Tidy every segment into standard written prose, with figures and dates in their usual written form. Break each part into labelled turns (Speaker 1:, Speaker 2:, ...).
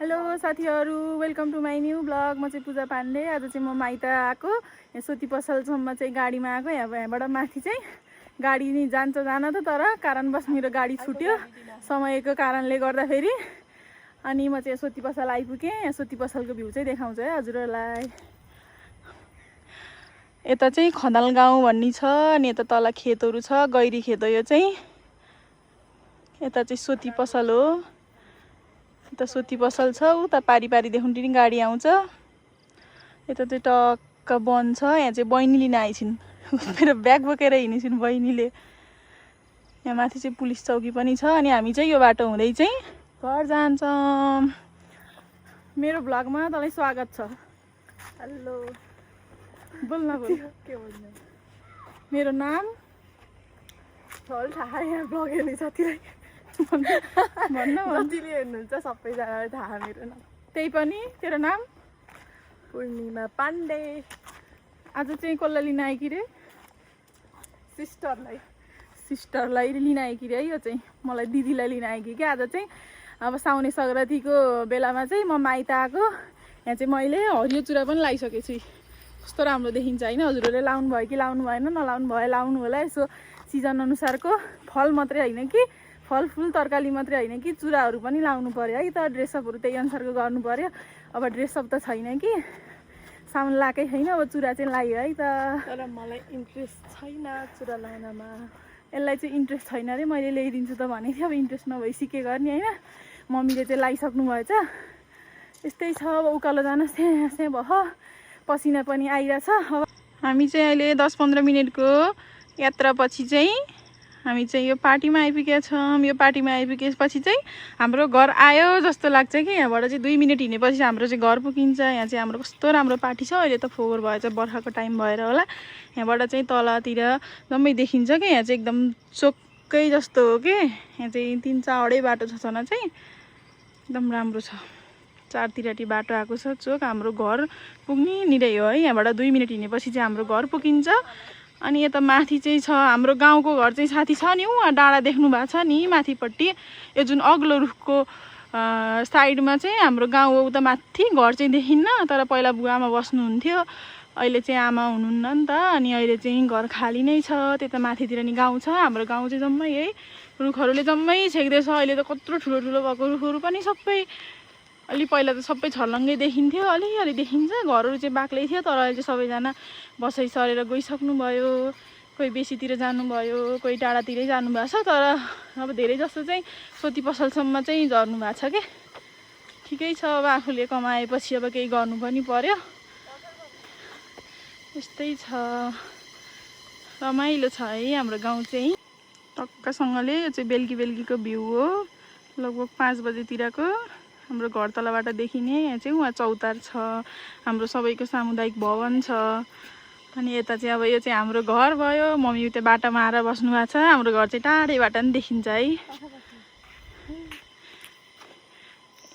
Speaker 1: Hello साथीहरू, welcome to my new blog. म चाहिँ पूजा पाण्डे। आज चाहिँ म माइत आएको। यहाँ सोती पसलसम्म चाहिँ गाडीमा आएको। यहाँबाट माथि चाहिँ गाडी नि जान्छ जान त, तर कारणवश मेरो गाडी छुट्यो समयको कारणले गर्दाखेरि। अनि म चाहिँ सोती पसल आइपुगेँ। यहाँ सोती पसलको भ्यू चाहिँ देखाउँछ है हजुरहरूलाई। यता चाहिँ खनाल गाउँ भन्ने छ, अनि यता तल खेतहरू छ, गैरी खेत हो यो चाहिँ। यता चाहिँ सोती पसल हो। यता सोती पसल छ, उता पारी पारीदेखि पनि गाडी आउँछ। यता चाहिँ टक्क वन छ। यहाँ चाहिँ बहिनी लिन आइछिन्, मेरो ब्याग बोकेर हिँडिछिन् बहिनीले। यहाँ माथि चाहिँ पुलिस चौकी पनि छ। अनि हामी चाहिँ यो बाटो हुँदै चाहिँ घर जान्छौँ। मेरो ब्लगमा तँलाई स्वागत छ। हेलो बोल्न बोल। के बोल्नु? मेरो नाम चल थाहा, यहाँ ब्लग हेर्ने साथीलाई भन्न मन्जीले हेर्नुहुन्छ सबैजनालाई थाहा मेरो नाम। त्यही पनि तेरो नाम? पूर्णिमा पाण्डे। आज चाहिँ कसलाई लिन आयो कि रे? सिस्टरलाई लिन आयो कि रे। यो चाहिँ मलाई दिदीलाई लिन आयो कि क्या। आज चाहिँ अब साउने सङ्क्रान्तिको बेलामा चाहिँ म माइत आएको। यहाँ चाहिँ मैले हरियो चुरा पनि लगाइसकेको छु। कस्तो राम्रो देखिन्छ होइन? हजुरहरूले लाउनु भयो कि लाउनु भएन? नलाउनु भयो लाउनु होला। यसो सिजन अनुसारको फल मात्रै होइन कि, फलफुल तरकारी मात्रै होइन कि, चुराहरू पनि लाउनु पर्यो है त। ड्रेसअपहरू त्यही अनुसारको गर्नु पर्यो। अब ड्रेसअप त छैन कि, साउन लाएकै छैन। अब चुरा चाहिँ लायो है त। तर मलाई इन्ट्रेस्ट छैन चुरा लाउनमा। यसलाई चाहिँ इन्ट्रेस्ट छैन अरे। मैले ल्याइदिन्छु त भनेको थिएँ। अब इन्ट्रेस्ट नभएपछि के गर्ने होइन? मम्मीले चाहिँ लगाइसक्नु भएछ। यस्तै छ। अब उकालो जान स्याँ भयो, पसिना पनि आइरहेछ। अब हामी चाहिँ अहिले 10-15 मिनटको यात्रापछि चाहिँ हामी चाहिँ यो पार्टीमा आइपुगेका छौँ। यो पार्टीमा आइपुगेपछि चाहिँ हाम्रो घर आयो जस्तो लाग्छ कि। यहाँबाट चाहिँ 2 मिनट हिँडेपछि हाम्रो चाहिँ घर पुगिन्छ। यहाँ चाहिँ हाम्रो कस्तो राम्रो पार्टी छ। अहिले त फोहोर भएछ, बर्खाको टाइम भएर होला। यहाँबाट चाहिँ तलतिर जम्मै देखिन्छ कि। यहाँ चाहिँ एकदम चोकै जस्तो हो कि। यहाँ चाहिँ 3-4 बाटो छ छन चाहिँ एकदम राम्रो छ। चारतिरटी बाटो आएको छ चोक। हाम्रो घर पुग्ने निरै हो है। यहाँबाट 2 मिनट हिँडेपछि चाहिँ हाम्रो घर पुगिन्छ। अनि यता माथि चाहिँ छ हाम्रो गाउँको घर चाहिँ साथी छ नि, उहाँ डाँडा देख्नु भएको छ नि माथिपट्टि। यो जुन अग्लो रुखको साइडमा चाहिँ हाम्रो गाउँ हो। उता माथि घर चाहिँ देखिन्न, तर पहिला बुवाआमा बस्नुहुन्थ्यो। अहिले चाहिँ आमा हुनुहुन्न नि त। अनि अहिले चाहिँ घर खाली नै छ। त्यता माथितिर नि गाउँ छ। हाम्रो गाउँ चाहिँ जम्मै है रुखहरूले जम्मै छेक्दैछ। अहिले त कत्रो ठुलो ठुलो भएको रुखहरू पनि सबै। अलि पहिला त सबै छर्लङ्गै देखिन्थ्यो, अलिअलि देखिन्छ। घरहरू चाहिँ बाक्लै थियो, तर अहिले चाहिँ सबैजना बसाइ सरेर गइसक्नुभयो। कोही बेसीतिर जानुभयो, कोही टाढातिरै जानुभएको छ। तर अब धेरै जस्तो चाहिँ सोती पसलसम्म चाहिँ झर्नु भएको छ क्या। ठिकै छ। अब आफूले कमाएपछि अब केही गर्नु पनि पर्यो। यस्तै छ। रमाइलो छ है हाम्रो गाउँ चाहिँ। टक्कसँगले यो चाहिँ बेलुकी बेलुकीको भ्यू हो, लगभग 5 बजेतिरको। हाम्रो घर तलबाट देखिने। यहाँ चाहिँ उहाँ चौतार छ, हाम्रो सबैको सामुदायिक भवन छ। अनि यता चाहिँ अब यो चाहिँ हाम्रो घर भयो। मम्मी त्यो बाटोमा आएर बस्नु भएको छ। हाम्रो घर चाहिँ टाढैबाट पनि देखिन्छ है।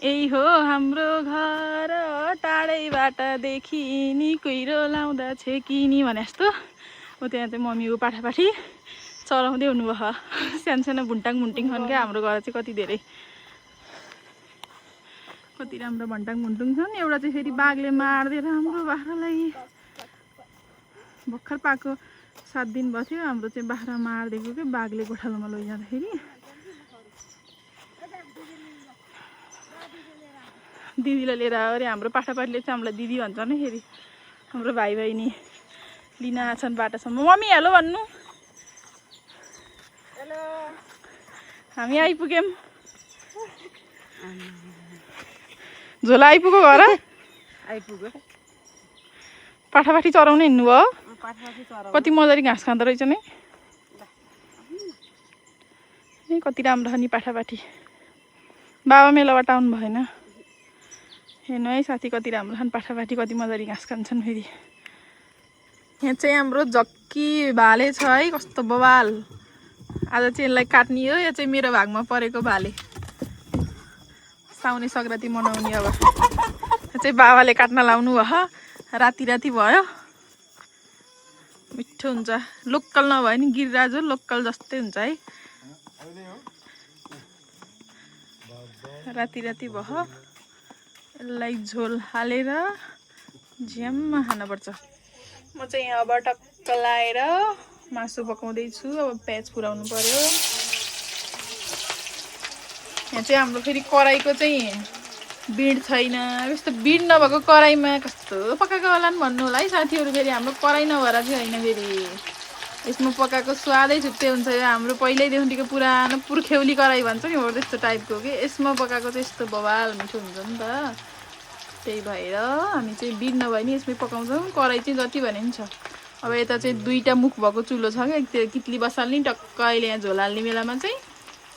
Speaker 1: यही हो हाम्रो घर, टाढैबाट देखिनी, कुहिरो लाउँदा छेकिनी भने जस्तो। हो त्यहाँ चाहिँ मम्मी हो पाठापाठी चलाउँदै हुनुभयो। सानो भुन्टाङ भुन्टिङ छन् क्या हाम्रो घर चाहिँ। कति धेरै, कति राम्रो भन्टाङ भुन्टुङ छन्। एउटा चाहिँ फेरि बाघले मारिदिएर हाम्रो बाख्रालाई। भर्खर पाएको 7 दिन भयो थियो। हाम्रो चाहिँ बाख्रा मारिदिएको क्या बाघले गोठालोमा लैजाँदाखेरि। दिदीलाई लिएर आयो अरे। हाम्रो पाठापाटीले चाहिँ हामीलाई दिदी भन्छ नि। फेरि हाम्रो भाइ बहिनी लिन आछन् बाटासम्म। मम्मी हेलो भन्नु। हेलो, हामी आइपुग्यौँ। झोला आइपुग्यो घर? आइपुग्यो। पाठापाठी चराउनु हिँड्नुभयो? कति मजाले घाँस खाँदो रहेछ नि। कति राम्रो छ नि पाठापाठी। बाबा मेलाबाट आउनु भएन? हेर्नु है साथी, कति राम्रो छन् पाठापाठी, कति मजाले घाँस खान्छन्। फेरि यहाँ चाहिँ हाम्रो जक्की भाले छ है, कस्तो बवाल। आज चाहिँ यसलाई काट्ने हो। यो चाहिँ मेरो भागमा परेको भाले। साउने सङ्क्रान्ति मनाउने। अब चाहिँ बाबाले काट्न लाउनु भयो। राति राति भयो। मिठो हुन्छ। लोकल नभए नि गिरिराजु लोकल जस्तै हुन्छ है। राति राति भयो। यसलाई झोल हालेर झ्याममा खानुपर्छ। म चाहिँ यहाँ अब टक्क लाएर मासु पकाउँदैछु। अब प्याज पुराउनु पर्यो। यहाँ चाहिँ हाम्रो फेरि कराईको चाहिँ बिड छैन। यस्तो बिड नभएको कराईमा कस्तो पकाएको होला नि भन्नु होला है साथीहरू। फेरि हाम्रो कराई नभएर चाहिँ होइन, फेरि यसमा पकाएको स्वादै छुट्टै हुन्छ। यो हाम्रो पहिल्यैदेखिको पुरानो पुर्ख्यौली कराई भन्छ नि, हो त्यस्तो टाइपको कि यसमा पकाएको चाहिँ यस्तो बवाल मिठो हुन्छ नि त। त्यही भएर हामी चाहिँ बिड नभए नि यसमै पकाउँछौँ। कराई चाहिँ जति भने नि छ। अब यता चाहिँ 2टा मुख भएको चुलो छ क्या, त्यो कित्ली बसाल्ने टक्क अहिले यहाँ झोल हाल्ने बेलामा चाहिँ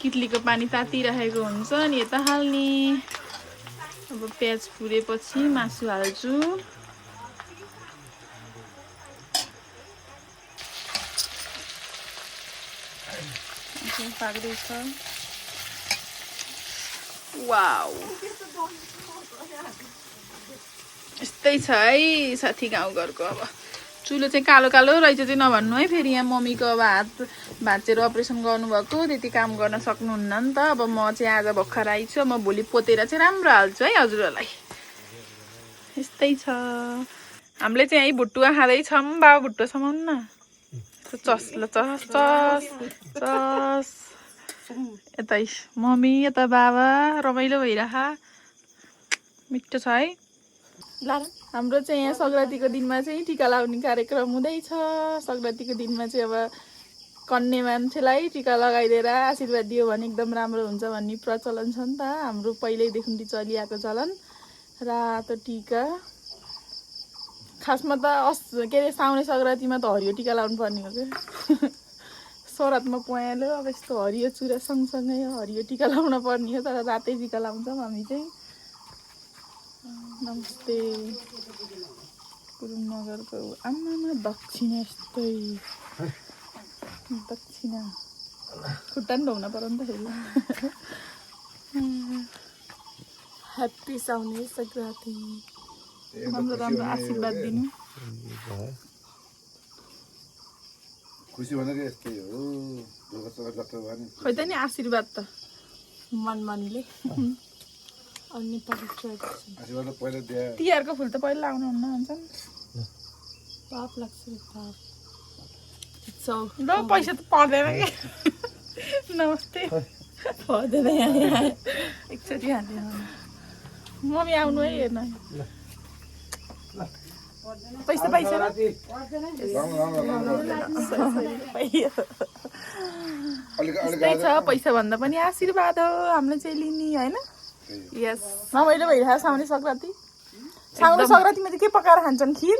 Speaker 1: कित्लीको पानी तातिरहेको हुन्छ अनि यता हाल्ने। अब प्याज फुलेपछि मासु हाल्छु। पाक्दैछ। वाउ, यस्तै छ है साथी गाउँघरको। अब चुलो चाहिँ कालो कालो रहेछ चाहिँ नभन्नु है। फेरि यहाँ मम्मीको अब हात भाँचेर अपरेसन गर्नुभएको, त्यति काम गर्न सक्नुहुन्न नि त। अब म चाहिँ आज भर्खर आइछु। म भोलि पोतेर चाहिँ राम्रो हाल्छु है हजुरहरूलाई। यस्तै छ। हामीले चाहिँ यहीँ भुटुवा खाँदैछौँ। बाबा भुटुवा समाउनु न। चस ल चस चस चस। यतै मम्मी यता बाबा रमाइलो भइरह। मिठो छ है। हाम्रो चाहिँ यहाँ सङ्क्रान्तिको दिनमा चाहिँ टिका लगाउने कार्यक्रम हुँदैछ। सङ्क्रान्तिको दिनमा चाहिँ अब कन्ने मान्छेलाई टिका लगाइदिएर आशीर्वाद दियो भने एकदम राम्रो हुन्छ भन्ने प्रचलन छ नि त। हाम्रो पहिल्यैदेखि चलिआएको चलन। रातो टिका खासमा त के अरे साउने सङ्क्रान्तिमा त हरियो टिका लाउनु पर्ने हो क्या। सरातमा पहेँलो अब यस्तो हरियो चुरा सँगसँगै हरियो टिका लाउन पर्ने हो। तर रातै टिका लाउँछौँ हामी चाहिँ। नमस्ते। गुरुङ नगरको आमामा दक्षिणा यस्तै दक्षिणा खुट्टा नि धुउन पर्यो नि त फेरि। ह्याप्पी साउने सङ्क्रान्ति। राम्रो राम्रो आशीर्वाद दिनु।
Speaker 2: खुसी भनेको यस्तै हो।
Speaker 1: खोइ त नि आशीर्वाद त मनमनीले। अनि
Speaker 2: आशीर्वाद पहिला दिए।
Speaker 1: तिहारको फुल त पहिला लाउनुहुन्न भन्छन्।
Speaker 3: पाप लाग्छ पाप।
Speaker 1: ल पैसा त पर्दैन कि। नमस्ते।
Speaker 3: पर्दैन यहाँ
Speaker 1: एकचोटि हाल्दैन। मम्मी आउनु है हेर्न। पैसा पैसा त्यही छ। पैसा भन्दा पनि आशीर्वाद हो हामीले चाहिँ लिने होइन। यस रमाइलो भइरहेको साउने सङ्क्रान्ति। साउने सङ्क्रान्तिमा चाहिँ के पकाएर खान्छन्? खिर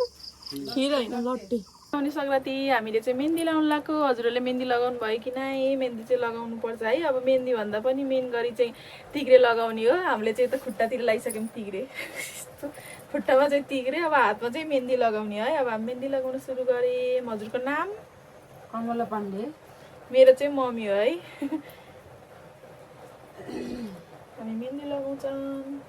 Speaker 3: होइन लट्टे।
Speaker 1: साउने सङ्क्रान्ति हामीले चाहिँ मेहन्दी लगाउनु लाग्यो। हजुरहरूले मेहन्दी लगाउनु भयो कि नै? मेहन्दी चाहिँ लगाउनु पर्छ है। अब मेहन्दी भन्दा पनि मेन गरी चाहिँ तिग्रे लगाउने हो। हामीले चाहिँ त खुट्टातिर लगाइसक्यौँ तिग्रे। खुट्टामा चाहिँ तिग्रे, अब हातमा चाहिँ मेहन्दी लगाउने है। अब हामी मेहन्दी लगाउन सुरु गरेँ। हजुरको नाम?
Speaker 3: अङ्गला पाण्डे।
Speaker 1: मेरो चाहिँ मम्मी हो है। हामी मेहन्दी लगाउँछौँ।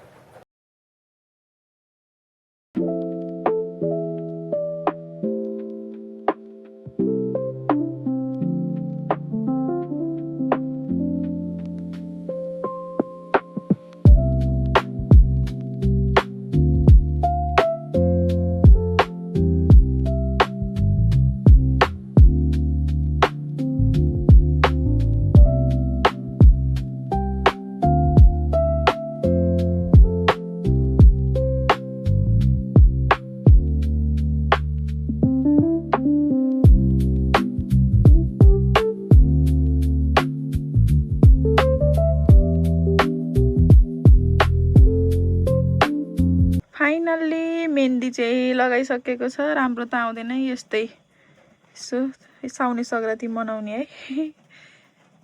Speaker 1: फाइनल्ली मेहन्दी चाहिँ लगाइसकेको छ। राम्रो त आउँदैन यस्तै यसो साउने सङ्क्रान्ति मनाउने है।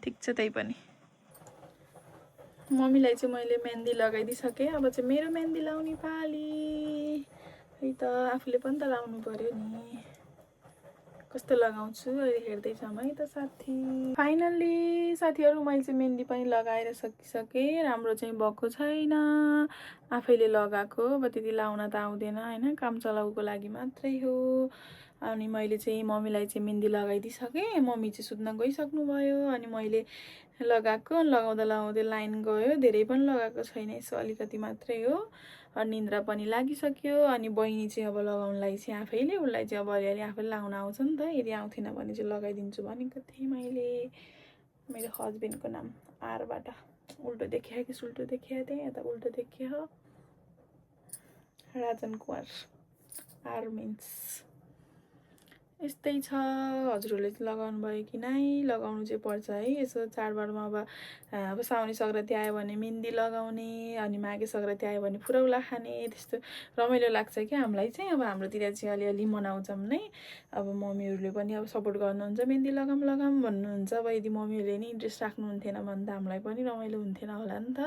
Speaker 1: ठिक छ। त्यही पनि मम्मीलाई चाहिँ मैले मेहन्दी लगाइदिइसकेँ। अब चाहिँ मेरो मेहन्दी लाउने पाली है त। आफूले पनि त लाउनु पर्यो नि। कस्तो लगाउँछु अहिले हेर्दैछौँ है त साथी। फाइनल्ली साथीहरू मैले चाहिँ मेहन्दी पनि लगाएर सकिसकेँ। राम्रो चाहिँ भएको छैन। आफैले लगाएको, अब त्यति लाउन त आउँदैन होइन, काम चलाउको लागि मात्रै हो। अनि मैले चाहिँ मम्मीलाई चाहिँ मेहन्दी लगाइदिइसकेँ, मम्मी चाहिँ सुत्न गइसक्नुभयो। अनि मैले लगाएको, लगाउँदा लगाउँदै लाइन गयो, धेरै पनि लगाएको छैन, यसो अलिकति मात्रै हो। अनि निन्द्रा पनि लागिसक्यो। अनि बहिनी चाहिँ अब लगाउनलाई चाहिँ आफैले, उसलाई चाहिँ अब अलिअलि आफैले लगाउन आउँछ नि त, यदि आउँथेन भने चाहिँ लगाइदिन्छु भनेको थिएँ मैले। मेरो हस्बेन्डको नाम आरबाट उल्टो देखियो कि सुल्टो देखियो, त्यही यता उल्टो देखियो, राजन कुमार, आर मिन्स। यस्तै छ। हजुरहरूले चाहिँ लगाउनु भयो कि नै? लगाउनु चाहिँ पर्छ है, यसो चाडबाडमा। अब साउने सङ्क्रान्ति आयो भने मेहन्दी लगाउने, अनि माघे सङ्क्रान्ति आयो भने फुरौला खाने, त्यस्तो रमाइलो लाग्छ क्या हामीलाई चाहिँ। अब हाम्रोतिर चाहिँ अलिअलि मनाउँछौँ नै। अब मम्मीहरूले पनि अब सपोर्ट गर्नुहुन्छ, मेहन्दी लगाऊँ लगाऊँ भन्नुहुन्छ। अब यदि मम्मीहरूले नि इन्ट्रेस्ट राख्नुहुन्थेन भने त हामीलाई पनि रमाइलो हुन्थेन होला नि त।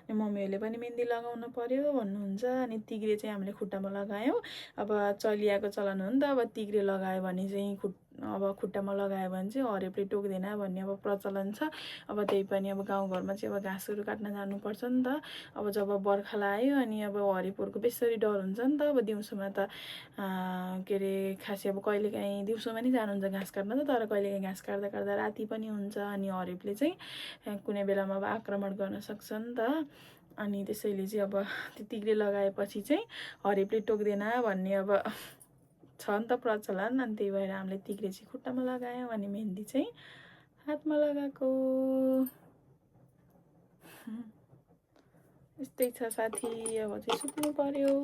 Speaker 1: अनि मम्मीहरूले पनि मेहन्दी लगाउनु पर्यो भन्नुहुन्छ। अनि तिग्रे चाहिँ हामीले खुट्टामा लगायौँ। अब चलिआएको चलन हो नि त, अब तिग्रे लगायो भने चाहिँ अब खुट्टामा लगायो भने चाहिँ हरेपले टोक्दैन भन्ने अब प्रचलन छ। अब त्यही पनि अब गाउँघरमा चाहिँ अब घाँसहरू काट्न जानुपर्छ नि त। अब जब बर्खा लाग्यो अनि अब हरेपोरको बेसरी डर हुन्छ नि त। अब दिउँसोमा त के अरे खासै अब कहिलेकाहीँ दिउँसोमा नि जानुहुन्छ घाँस काट्न त, तर कहिलेकाहीँ घाँस काट्दा काट्दा राति पनि हुन्छ। अनि हरेपले चाहिँ कुनै बेलामा अब आक्रमण गर्न सक्छ नि त। अनि त्यसैले चाहिँ अब त्यो तिग्रे लगाएपछि चाहिँ हरेपले टोक्दैन भन्ने अब छ नि त प्रचलन। अनि त्यही भएर हामीले तिग्रे चाहिँ खुट्टामा लगायौँ, अनि मेहन्दी चाहिँ हातमा लगाएको। यस्तै छ साथी, अब चाहिँ सुत्नु पर्यो।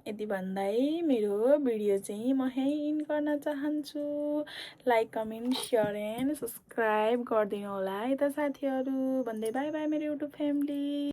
Speaker 1: यति भन्दै मेरो भिडियो चाहिँ म यहीँ गर्न चाहन्छु। Like, comment, share and subscribe गरिदिनु होला है त साथीहरू। भन्दै बाई बाई मेरो युट्युब फ्यामिली।